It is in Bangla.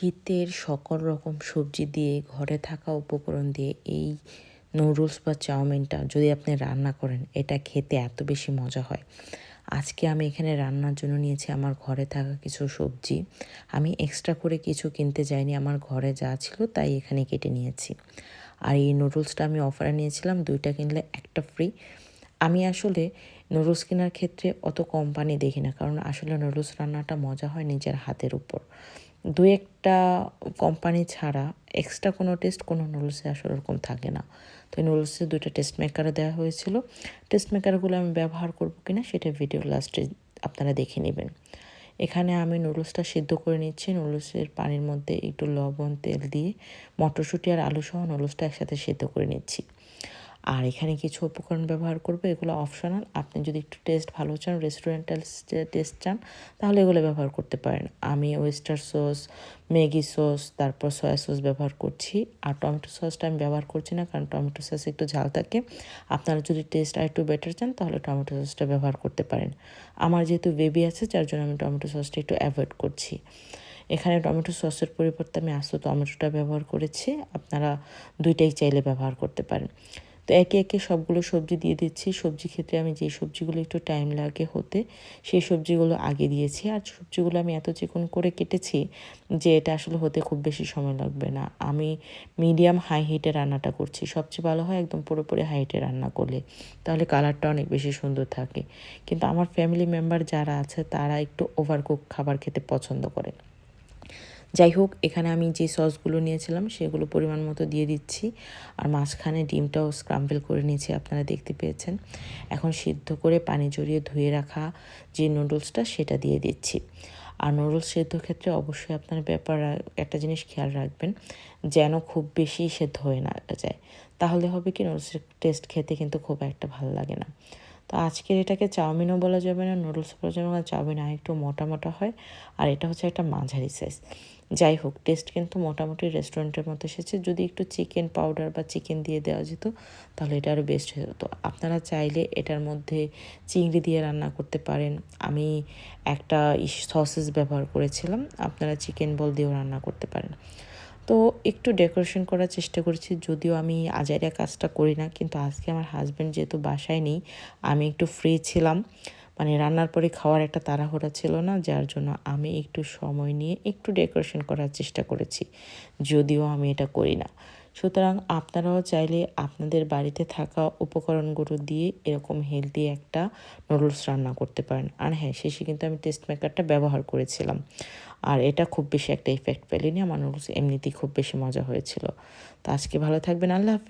শীতের সকল রকম সবজি দিয়ে ঘরে থাকা উপকরণ দিয়ে এই নুডলস বা চাউমিনটা যদি আপনি রান্না করেন, এটা খেতে এত বেশি মজা হয়। আজকে আমি এখানে রান্নার জন্য নিয়েছি আমার ঘরে থাকা কিছু সবজি। আমি এক্সট্রা করে কিছু কিনতে যাইনি, আমার ঘরে যা ছিল তাই এখানে কেটে নিয়েছি। আর এই নুডলসটা আমি অফারে নিয়েছিলাম, 2টা কিনলে একটা ফ্রি। আমি আসলে নুডলস কেনার ক্ষেত্রে অত কোম্পানি দেখি না, কারণ আসলে নুডলস রান্নাটা মজা হয় নিজের হাতের উপর। দু একটা কোম্পানি ছাড়া এক্সট্রা কোনো টেস্ট কোনো নুডলসে আসলে ওরকম থাকে না। তো এই নুডলসে 2টা টেস্ট মেকারও দেওয়া হয়েছিল। টেস্ট মেকারগুলো আমি ব্যবহার করব কিনা সেটা ভিডিও লাস্টে আপনারা দেখে নেবেন। এখানে আমি নুডলসটা সিদ্ধ করে নিচ্ছি। নুডলসের পানির মধ্যে একটু লবণ, তেল দিয়ে মটরশুঁটি আর আলু সহ নুডলসটা একসাথে সিদ্ধ করে নিচ্ছি। আর এখানে কিছু উপকরণ ব্যবহার করব, এগুলো অপশনাল। আপনি যদি একটু টেস্ট ভালো চান, রেস্টুরেন্টাল টেস্ট চান, তাহলে এগুলো ব্যবহার করতে পারেন। আমি ওয়েস্টার সস, ম্যাগি সস, তারপর সয়া সস ব্যবহার করছি। আর টমেটো সসটা আমি ব্যবহার করছি না, কারণ টমেটো সস একটু ঝাল থাকে। আপনারা যদি টেস্ট আর একটু বেটার চান তাহলে টমেটো সসটা ব্যবহার করতে পারেন। আমার যেহেতু বেবি আছে, যার জন্য আমি টমেটো সসটা একটু অ্যাভয়েড করছি। এখানে টমেটো সসের পরিবর্তে আমি আস্ত টমেটোটা ব্যবহার করেছি। আপনারা দুইটাই চাইলে ব্যবহার করতে পারেন। তো একে একে সবগুলো সবজি দিয়ে দিচ্ছি। সবজি ক্ষেত্রে আমি যেই সবজিগুলো একটু টাইম লাগে হতে, সেই সবজিগুলো আগে দিয়েছি। আর সবজিগুলো আমি এত চিকন করে কেটেছি যে এটা আসলে হতে খুব বেশি সময় লাগবে না। আমি মিডিয়াম হাই হিটে রান্নাটা করছি। সবচেয়ে ভালো হয় একদম পুরোপুরি হাই হিটে রান্না করলে, তাহলে কালারটা অনেক বেশি সুন্দর থাকে। কিন্তু আমার ফ্যামিলি মেম্বার যারা আছে তারা একটু ওভারকুক খাবার খেতে পছন্দ করে। যাই হোক, এখানে আমি যে সসগুলো নিয়েছিলাম সেগুলো পরিমাণ মতো দিয়ে দিচ্ছি। আর মাঝখানে ডিমটাও স্ক্রাম্বল করে নিয়েছি, আপনারা দেখতে পেয়েছেন। এখন সিদ্ধ করে পানি জড়িয়ে ধুয়ে রাখা যে নুডলসটা সেটা দিয়ে দিচ্ছি। আর নুডলস সেদ্ধ ক্ষেত্রে অবশ্যই আপনার একটা জিনিস খেয়াল রাখবেন, যেন খুব বেশি সেদ্ধ হয়ে না যায়। তাহলে হবে কি, নুডলসের টেস্ট খেতে কিন্তু খুব একটা ভালো লাগে না। তো আজকের এটাকে চাউমিনও বলা যাবে না, নুডলসও বলা যাবে না। চাউমিন আর একটু মোটা মোটা হয়, আর এটা হচ্ছে একটা মাঝারি সাইজ। যাই হোক, টেস্ট কিন্তু মোটামুটি রেস্টুরেন্টের মতো এসেছে। যদি একটু চিকেন পাউডার বা চিকেন দিয়ে দেওয়া যেত তাহলে এটা আরও বেস্ট হতো। আপনারা চাইলে এটার মধ্যে চিংড়ি দিয়ে রান্না করতে পারেন। আমি একটা সসেস ব্যবহার করেছিলাম, আপনারা চিকেন বল দিয়েও রান্না করতে পারেন। তো একটু ডেকোরেশন করার চেষ্টা করেছি, যদিও আমি আজাইরা কাজটা করি না। কিন্তু আজকে আমার হাজব্যান্ড যেহেতু বাসায় নেই, আমি একটু ফ্রি ছিলাম, মানে রান্নার পরে খাওয়ার একটা তাড়াহুড়া ছিল না, যার জন্য আমি একটু সময় নিয়ে একটু ডেকোরেশন করার চেষ্টা করেছি, যদিও আমি এটা করি না। সুতরাং আপনারাও চাইলে আপনাদের বাড়িতে থাকা উপকরণগুলো দিয়ে এরকম হেলদি একটা নুডলস রান্না করতে পারেন। আর হ্যাঁ, শেষে কিন্তু আমি টেস্ট মেকারটা ব্যবহার করেছিলাম, আর এটা খুব বেশি একটা ইফেক্ট ফেলেনি। আমার নুডলস এমনিতেই খুব বেশি মজা হয়েছিল। তো আজকে ভালো থাকবেন, আল্লাহ হাফিজ।